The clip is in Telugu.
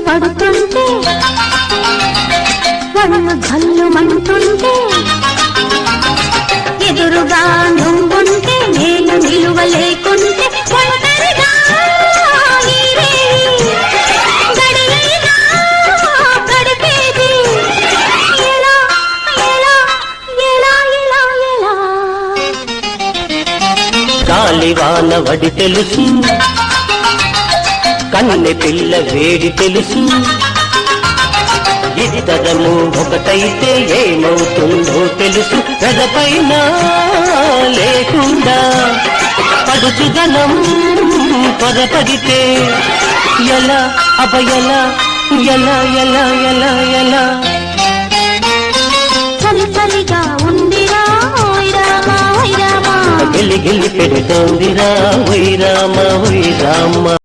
పడుతుంటే వణులు గల్లుమంటుంటే ఎదురుగా నువ్వుంటే నేను నిలువ లేకుంటే ఒంటరిగా గడియైనా గడిపేది ఎలా ఎలా ఎలా ఎలా ఎలా గాలివాన వడి తెలుసు కన్నె పిల్ల వేడి తెలుసు ఇద్దరము ఒకటైతే ఏమవుతుందో తెలుసు గదపైన లేకుండా పడుచుదనం పొరపడితే ఎలా అభయలా ఎలా ఎలా ఎలా ఎలా చలి చలిగా ఉందిరా ఓయ్ రామా ఓయ్ రామా గిల్లి గిల్లి పెడుతోందిరా ఓయ్ రామ ఓయ్ రామ